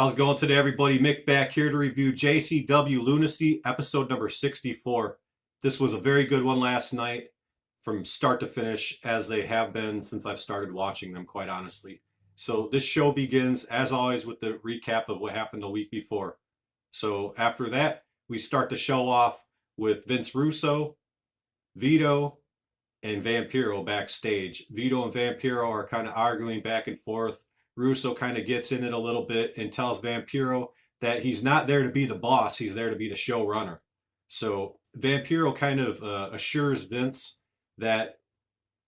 How's it going today, everybody? Mick back here to review JCW Lunacy, episode number 64. This was a very good one last night from start to finish, as they have been since I've started watching them, quite honestly. So this show begins, as always, with the recap of what happened the week before. So after that, we start the show off with Vince Russo, Vito, and Vampiro backstage. Vito and Vampiro are kind of arguing back and forth. Russo kind of gets in it a little bit and tells Vampiro that he's not there to be the boss, he's there to be the showrunner. So Vampiro kind of assures Vince that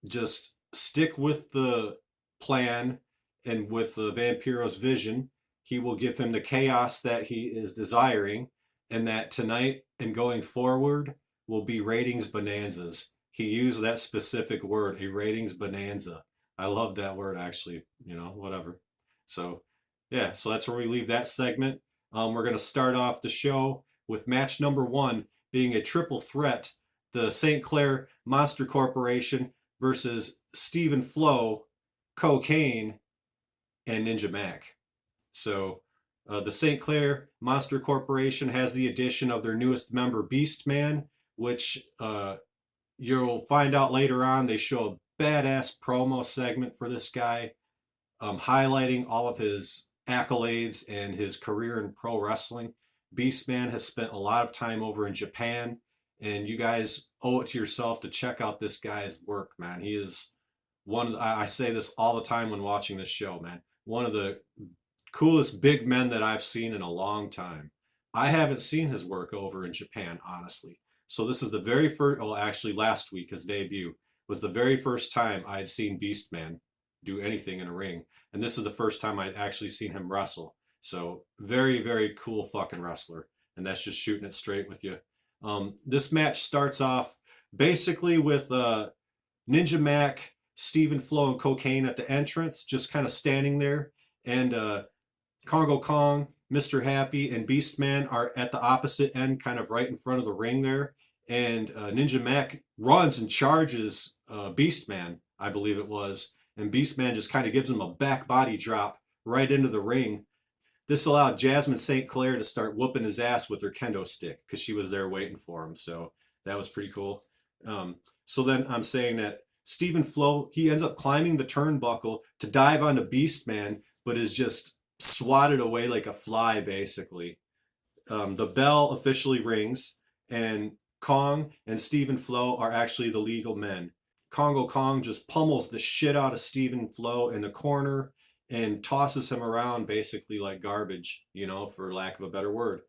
just stick with the plan and with Vampiro's vision. He will give him the chaos that he is desiring, and that tonight and going forward will be ratings bonanzas. He used that specific word, a ratings bonanza. I love that word, actually, whatever. So, yeah, so that's where we leave that segment. We're going to start off the show with match number one being a triple threat, the St. Clair Monster Corporation versus Stephen Flo, Cocaine, and Ninja Mac. So, the St. Clair Monster Corporation has the addition of their newest member, Beastman, which you'll find out later on. They show a badass promo segment for this guy, highlighting all of his accolades and his career in pro wrestling. Beastman has spent a lot of time over in Japan, and you guys owe it to yourself to check out this guy's work, man. He is one of the, I say this all the time when watching this show, man. One of the coolest big men that I've seen in a long time. I haven't seen his work over in Japan, honestly. So this is the very first, well, actually last week, his debut was the very first time I had seen Beastman do anything in a ring. And this is the first time I'd actually seen him wrestle. So very, very cool fucking wrestler. And that's just shooting it straight with you. This match starts off basically with Ninja Mac, Stephen Flo, and Cocaine at the entrance, just kind of standing there. And Congo Kong, Mr. Happy, and Beastman are at the opposite end, kind of right in front of the ring there. And Ninja Mac runs and charges Beastman, I believe it was. And Beastman just kind of gives him a back body drop right into the ring. This allowed Jasmine St. Clair to start whooping his ass with her kendo stick because she was there waiting for him. So that was pretty cool. So then I'm saying that Stephen Flo, he ends up climbing the turnbuckle to dive onto Beastman, but is just swatted away like a fly, basically. The bell officially rings, and Kong and Stephen Flo are actually the legal men. Congo Kong just pummels the shit out of Stephen Flo in the corner and tosses him around basically like garbage, for lack of a better word.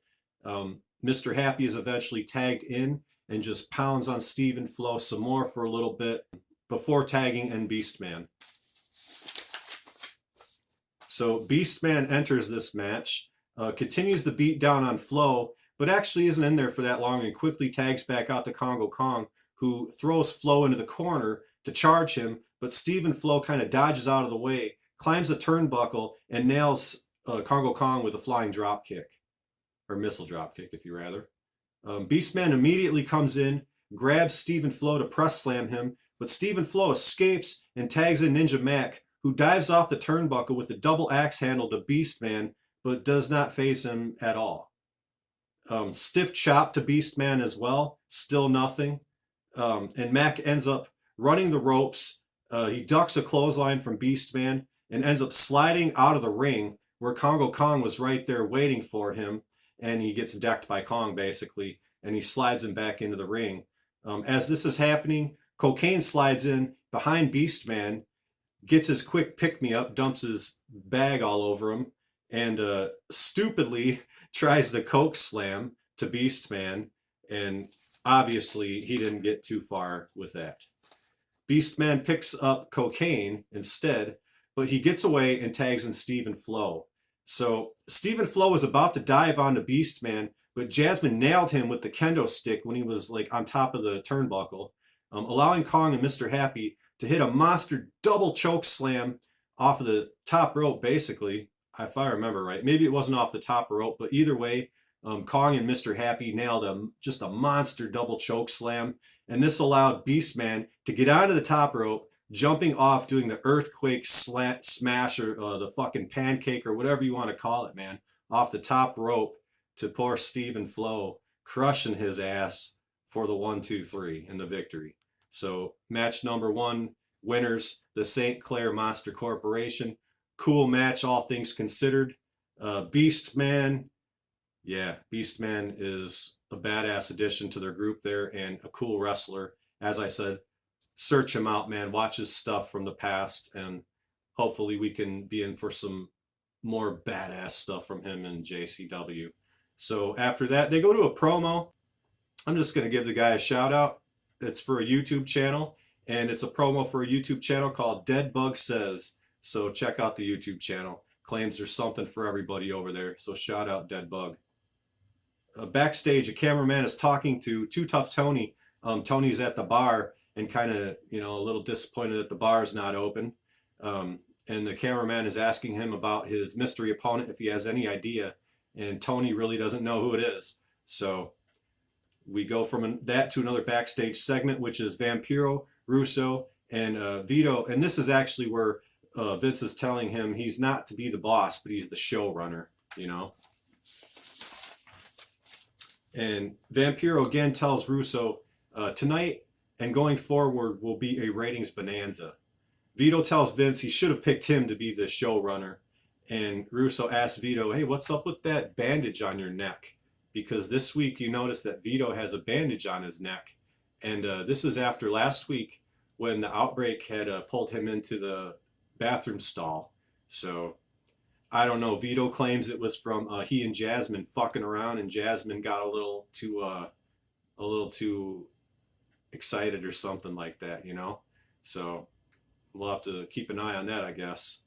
Mr. Happy is eventually tagged in and just pounds on Stephen Flo some more for a little bit before tagging in Beastman. So Beastman enters this match, continues the beat down on Flo, but actually isn't in there for that long and quickly tags back out to Congo Kong, who throws Flo into the corner to charge him, but Stephen Flo kind of dodges out of the way, climbs the turnbuckle, and nails Congo Kong with a flying drop kick, or missile drop kick, if you rather. Beastman immediately comes in, grabs Stephen Flo to press slam him, but Stephen Flo escapes and tags in Ninja Mac, who dives off the turnbuckle with a double axe handle to Beastman, but does not faze him at all. Stiff chop to Beastman as well, still nothing. And Mac ends up running the ropes. He ducks a clothesline from Beastman and ends up sliding out of the ring where Congo Kong was right there waiting for him. And he gets decked by Kong, basically, and he slides him back into the ring. As this is happening, Cocaine slides in behind Beastman, gets his quick pick-me-up, dumps his bag all over him, and stupidly tries the Coke Slam to Beastman, and obviously he didn't get too far with that. Beastman picks up Cocaine instead, but he gets away and tags in Stephen Flo. So Stephen Flo was about to dive onto Beastman, but Jasmine nailed him with the kendo stick when he was like on top of the turnbuckle, allowing Kong and Mr. Happy to hit a monster double choke slam off of the top rope, basically, if I remember right. Maybe it wasn't off the top rope, but either way, Kong and Mr. Happy nailed just a monster double choke slam, and this allowed Beastman to get onto the top rope, jumping off, doing the earthquake smash or the fucking pancake or whatever you want to call it, man, off the top rope to poor Stephen Flo, crushing his ass for the 1-2-3 and the victory. So match number 1, winners, the St. Clair Monster Corporation. Cool match, all things considered. Beastman, yeah, Beastman is a badass addition to their group there and a cool wrestler. As I said, search him out, man. Watch his stuff from the past, and hopefully we can be in for some more badass stuff from him in JCW. So after that, they go to a promo. I'm just going to give the guy a shout out. It's for a YouTube channel, and it's a promo for a YouTube channel called Dead Bug Says. So check out the YouTube channel. Claims there's something for everybody over there. So shout out Dead Bug. Backstage, a cameraman is talking to Too Tough Tony. Tony's at the bar and kind of, a little disappointed that the bar is not open. And the cameraman is asking him about his mystery opponent, if he has any idea. And Tony really doesn't know who it is. So we go from that to another backstage segment, which is Vampiro, Russo, and Vito. And this is actually where Vince is telling him he's not to be the boss, but he's the showrunner, And Vampiro again tells Russo, tonight and going forward will be a ratings bonanza. Vito tells Vince he should have picked him to be the showrunner. And Russo asks Vito, hey, what's up with that bandage on your neck? Because this week you notice that Vito has a bandage on his neck. And this is after last week when the Outbreak had pulled him into the bathroom stall. So I don't know. Vito claims it was from he and Jasmine fucking around, and Jasmine got a little too excited or something like that, So we'll have to keep an eye on that, I guess.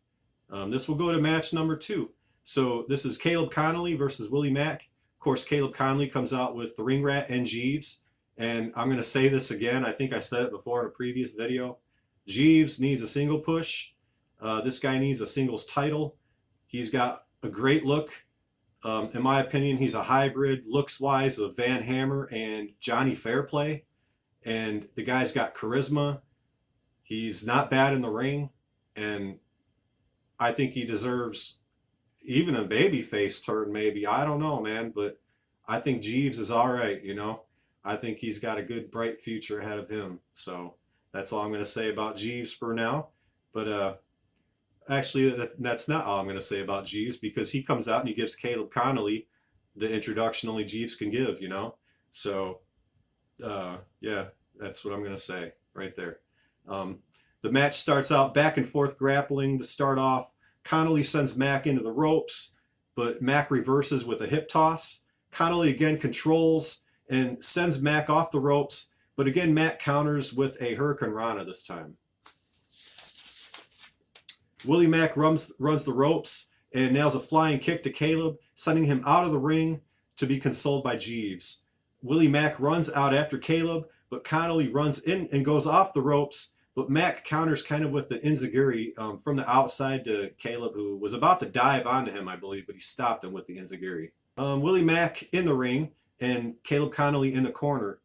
This will go to match number 2. So this is Caleb Connolly versus Willie Mack. Of course, Caleb Connolly comes out with the Ring Rat and Jeeves. And I'm going to say this again. I think I said it before in a previous video. Jeeves needs a single push. This guy needs a singles title. He's got a great look. In my opinion, he's a hybrid looks-wise of Van Hammer and Johnny Fairplay. And the guy's got charisma. He's not bad in the ring. And I think he deserves even a babyface turn, maybe. I don't know, man. But I think Jeeves is all right, I think he's got a good, bright future ahead of him. So that's all I'm going to say about Jeeves for now. But actually, that's not all I'm going to say about Jeeves, because he comes out and he gives Caleb Connolly the introduction only Jeeves can give, So, yeah, that's what I'm going to say right there. The match starts out back and forth grappling to start off. Connolly sends Mack into the ropes, but Mack reverses with a hip toss. Connolly again controls and sends Mack off the ropes, but again Mack counters with a Hurricane Rana this time. Willie Mack runs the ropes and nails a flying kick to Caleb, sending him out of the ring to be consoled by Jeeves. Willie Mack runs out after Caleb, but Connolly runs in and goes off the ropes, but Mack counters kind of with the enziguri from the outside to Caleb, who was about to dive onto him, I believe, but he stopped him with the enziguri. Willie Mack in the ring and Caleb Connolly in the corner.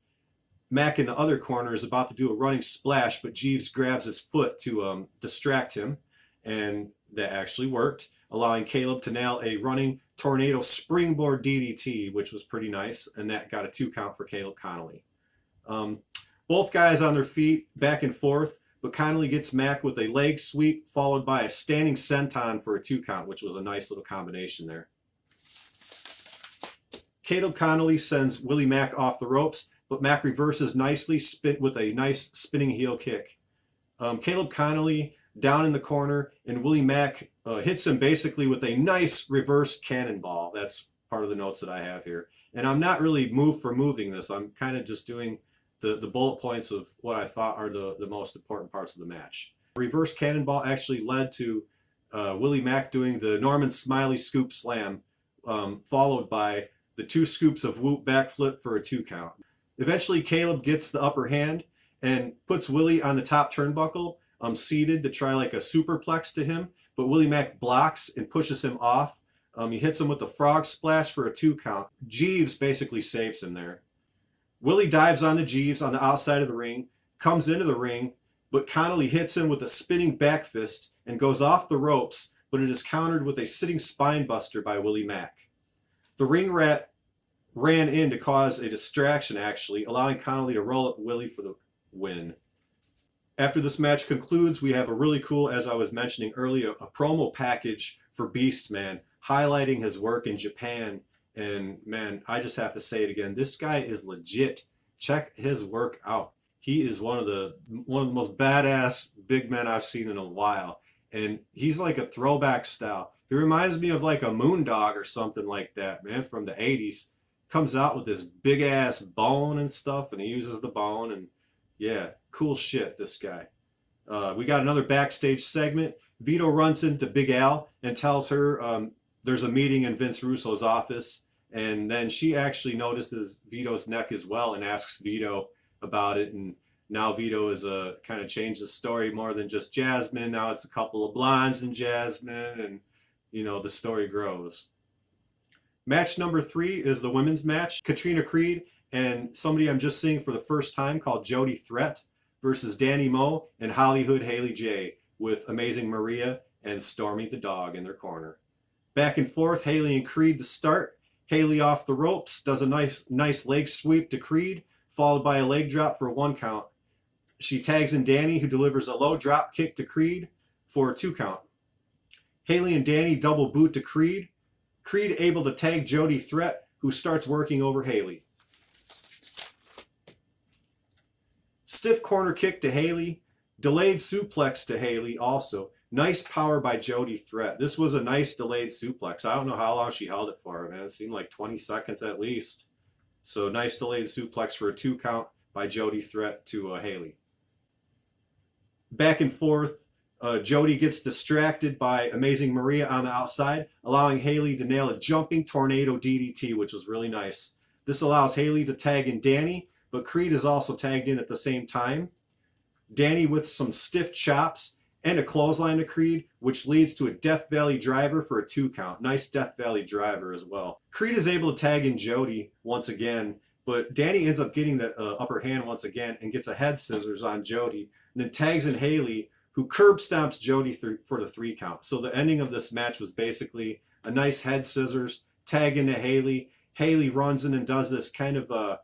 Mack in the other corner is about to do a running splash, but Jeeves grabs his foot to distract him, and that actually worked, allowing Caleb to nail a running tornado springboard DDT, which was pretty nice, and that got a 2 count for Caleb Connolly. Both guys on their feet, back and forth, but Connolly gets Mack with a leg sweep, followed by a standing senton for a 2 count, which was a nice little combination there. Caleb Connolly sends Willie Mack off the ropes, but Mack reverses nicely with a nice spinning heel kick. Caleb Connolly down in the corner, and Willie Mack hits him basically with a nice reverse cannonball. That's part of the notes that I have here. And I'm not really move for moving this. I'm kind of just doing the bullet points of what I thought are the most important parts of the match. Reverse cannonball actually led to Willie Mack doing the Norman Smiley scoop slam, followed by the 2 scoops of whoop backflip for a 2 count. Eventually, Caleb gets the upper hand and puts Willie on the top turnbuckle, seated to try like a superplex to him, but Willie Mack blocks and pushes him off. He hits him with the frog splash for a 2 count. Jeeves basically saves him there. Willie dives onto Jeeves on the outside of the ring, comes into the ring, but Connolly hits him with a spinning back fist and goes off the ropes, but it is countered with a sitting spine buster by Willie Mack. The ring rat ran in to cause a distraction, actually, allowing Connolly to roll up Willie for the win. After this match concludes, we have a really cool, as I was mentioning earlier, a promo package for Beast Man, highlighting his work in Japan. And man, I just have to say it again. This guy is legit. Check his work out. He is one of the most badass big men I've seen in a while. And he's like a throwback style. He reminds me of like a Moondog or something like that, man, from the 80s. Comes out with this big ass bone and stuff, and he uses the bone, and yeah, cool shit, this guy. We got another backstage segment. Vito runs into Big Al and tells her there's a meeting in Vince Russo's office, and then she actually notices Vito's neck as well and asks Vito about it, and now Vito is kind of changed the story more than just Jasmine. Now it's a couple of blondes and Jasmine, and you know, the story grows. Match number 3 is the women's match. Katrina Creed and somebody I'm just seeing for the first time called Jody Threat versus Danny Moe and Hollywood Haley J with Amazing Maria and Stormy the dog in their corner. Back and forth, Haley and Creed to start. Haley off the ropes, does a nice leg sweep to Creed, followed by a leg drop for a 1 count. She tags in Danny, who delivers a low drop kick to Creed for a 2 count. Haley and Danny double boot to Creed. Creed able to tag Jody Threat, who starts working over Haley. Stiff corner kick to Haley. Delayed suplex to Haley also. Nice power by Jody Threat. This was a nice delayed suplex. I don't know how long she held it for, man. It seemed like 20 seconds at least. So nice delayed suplex for a 2 count by Jody Threat to Haley. Back and forth. Jody gets distracted by Amazing Maria on the outside, allowing Haley to nail a jumping tornado DDT, which was really nice. This allows Haley to tag in Danny, but Creed is also tagged in at the same time. Danny with some stiff chops and a clothesline to Creed, which leads to a Death Valley driver for a 2 count. Nice Death Valley driver as well. Creed is able to tag in Jody once again, but Danny ends up getting the upper hand once again and gets a head scissors on Jody, and then tags in Haley, who curb stomps Jody for the 3 count. So the ending of this match was basically a nice head scissors, tag into Haley. Haley runs in and does this kind of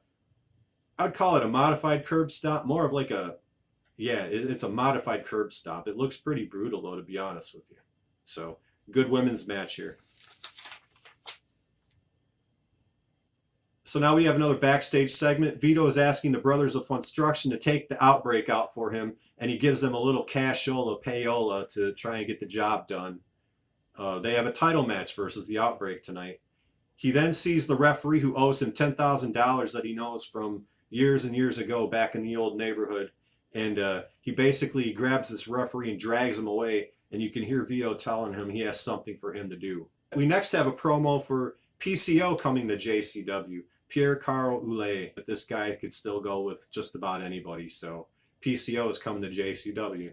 I'd call it a modified curb stomp, more of like it's a modified curb stomp. It looks pretty brutal though, to be honest with you. So good women's match here. So now we have another backstage segment. Vito is asking the Brothers of Funstruction to take the Outbreak out for him, and he gives them a little cashola payola to try and get the job done. They have a title match versus the Outbreak tonight. He then sees the referee, who owes him $10,000 that he knows from years and years ago back in the old neighborhood, and he basically grabs this referee and drags him away, and you can hear Vito telling him he has something for him to do. We next have a promo for PCO coming to JCW. Pierre Carl Oulet, but this guy could still go with just about anybody, so PCO is coming to JCW.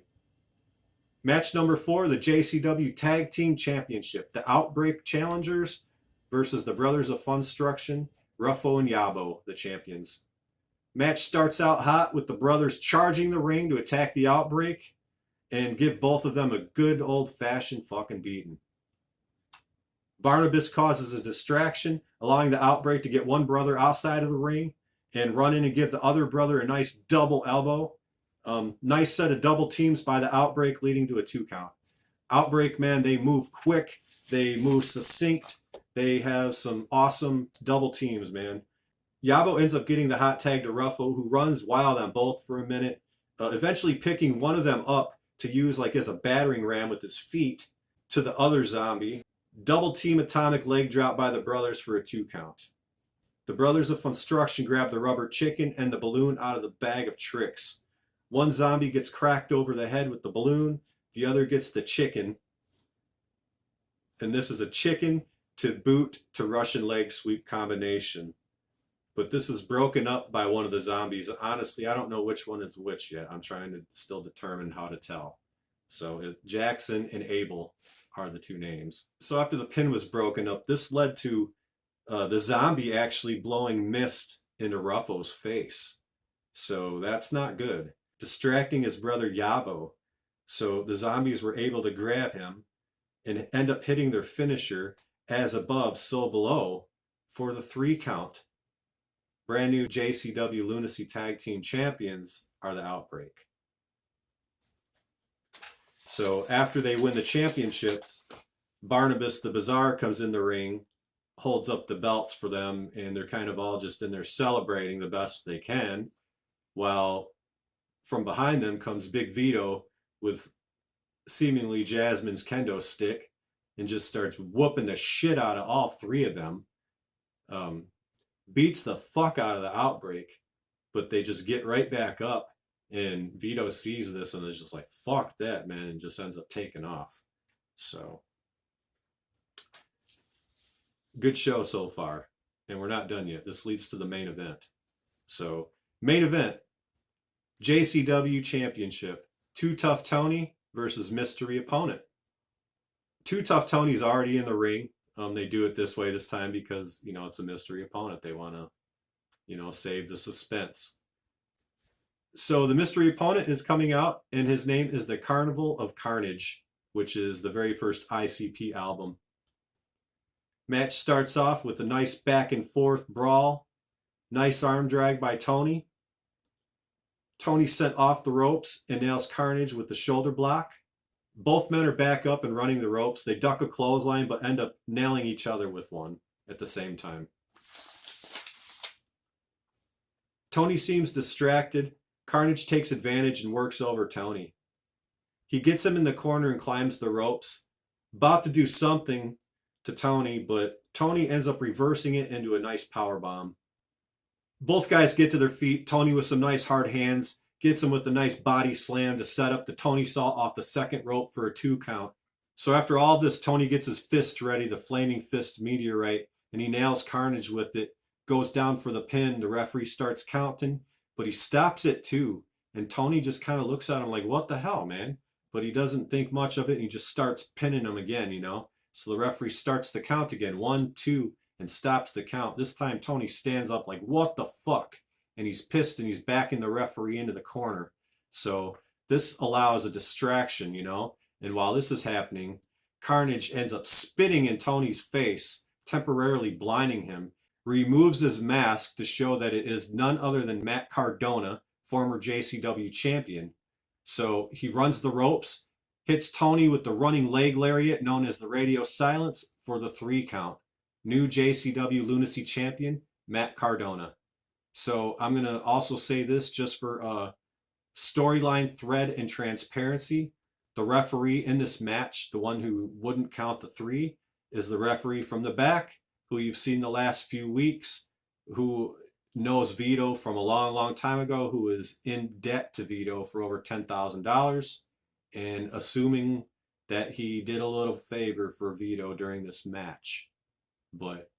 Match number 4, the JCW Tag Team Championship. The Outbreak Challengers versus the Brothers of Funstruction, Ruffo and Yabo, the champions. Match starts out hot with the brothers charging the ring to attack the Outbreak and give both of them a good old-fashioned fucking beating. Barnabas causes a distraction, allowing the Outbreak to get one brother outside of the ring and run in and give the other brother a nice double elbow. Nice set of double teams by the Outbreak, leading to a 2 count. Outbreak, man, they move quick. They move succinct. They have some awesome double teams, man. Yabo ends up getting the hot tag to Ruffo, who runs wild on both for a minute, eventually picking one of them up to use like as a battering ram with his feet to the other zombie. Double team atomic leg drop by the brothers for a 2 count. The Brothers of Funstruction grab the rubber chicken and the balloon out of the bag of tricks. One zombie gets cracked over the head with the balloon, the other gets the chicken. And this is a chicken to boot to Russian leg sweep combination. But this is broken up by one of the zombies. Honestly, I don't know which one is which yet. I'm trying to still determine how to tell. So Jackson and Abel are the 2 names. So after the pin was broken up, this led to the zombie actually blowing mist into Ruffo's face. So that's not good. Distracting his brother Yabo. So the zombies were able to grab him and end up hitting their finisher, as above, so below, For the 3 count, brand new JCW Lunacy Tag Team Champions are the Outbreak. So after they win the championships, Barnabas the Bizarre comes in the ring, holds up the belts for them, and they're kind of all just in there celebrating the best they can, while from behind them comes Big Vito with seemingly Jasmine's kendo stick and just starts whooping the shit out of all 3 of them. Beats the fuck out of the Outbreak, but they just get right back up, and Vito sees this and is just like, fuck that, man, and just ends up taking off. So, good show so far, and we're not done yet. This leads to the main event. So, main event, JCW Championship, Too Tough Tony versus mystery opponent. Too Tough Tony's already in the ring. They do it this way this time because, you know, it's a mystery opponent. They want to, you know, save the suspense. So the mystery opponent is coming out, and his name is the Carnival of Carnage, which is the very first ICP album. Match starts off with a nice back and forth brawl. Nice arm drag by Tony. Tony sent off the ropes and nails Carnage with the shoulder block. Both men are back up and running the ropes. They duck a clothesline but end up nailing each other with one at the same time. Tony seems distracted. Carnage takes advantage and works over Tony. He gets him in the corner and climbs the ropes. About to do something to Tony, but Tony ends up reversing it into a nice powerbomb. Both guys get to their feet. Tony with some nice hard hands gets him with a nice body slam to set up the Tony Saw off the second rope for a 2 count. So after all this, Tony gets his fist ready, the Flaming Fist Meteorite, and he nails Carnage with it. Goes down for the pin. The referee starts counting, but he stops it too. And Tony just kind of looks at him like, what the hell, man? But he doesn't think much of it, and he just starts pinning him again, you know? So the referee starts the count again, 1, 2, and stops the count. This time Tony stands up like, what the fuck? And he's pissed, and he's backing the referee into the corner. So this allows a distraction, you know? And while this is happening, Carnage ends up spitting in Tony's face, temporarily blinding him, removes his mask to show that it is none other than Matt Cardona, former JCW champion. So he runs the ropes, hits Tony with the running leg lariat known as the radio silence for the 3 count. New JCW Lunacy champion, Matt Cardona. So I'm going to also say this just for storyline thread and transparency. The referee in this match, the one who wouldn't count the 3, is the referee from the back, who you've seen the last few weeks, who knows Vito from a long, long time ago, who is in debt to Vito for over $10,000, and assuming that he did a little favor for Vito during this match. But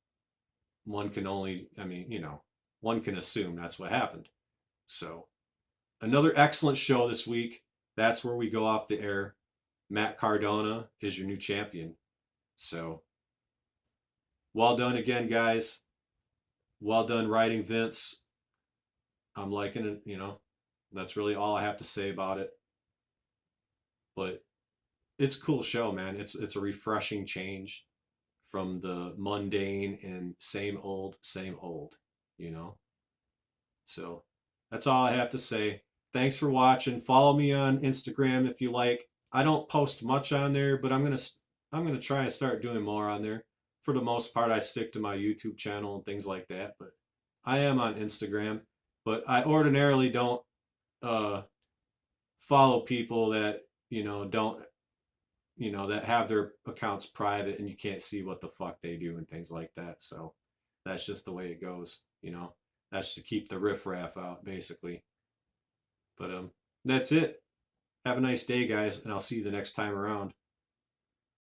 one can only, I mean, you know, one can assume that's what happened. So, another excellent show this week. That's where we go off the air. Matt Cardona is your new champion. So, well done again, guys. Well done writing, Vince. I'm liking it, you know. That's really all I have to say about it. But it's a cool show, man. It's a refreshing change from the mundane and same old, you know. So that's all I have to say. Thanks for watching. Follow me on Instagram if you like. I don't post much on there, but I'm gonna try and start doing more on there. For the most part, I stick to my YouTube channel and things like that, but I am on Instagram. But I ordinarily don't follow people that, you know, don't, you know, that have their accounts private and you can't see what the fuck they do and things like that. So that's just the way it goes, you know. That's to keep the riffraff out, basically. But that's it. Have a nice day, guys, and I'll see you the next time around.